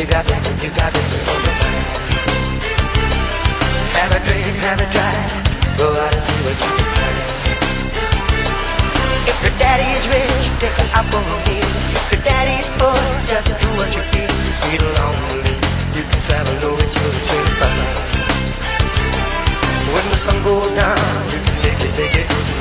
you got to know your mind. Have a drink, have a drive, go out and see what you can find. If your daddy is rich, take an apple on me. If your daddy's poor, just do what you feel. Speed along the lane, you can travel over to the train. When the sun goes down, you can take it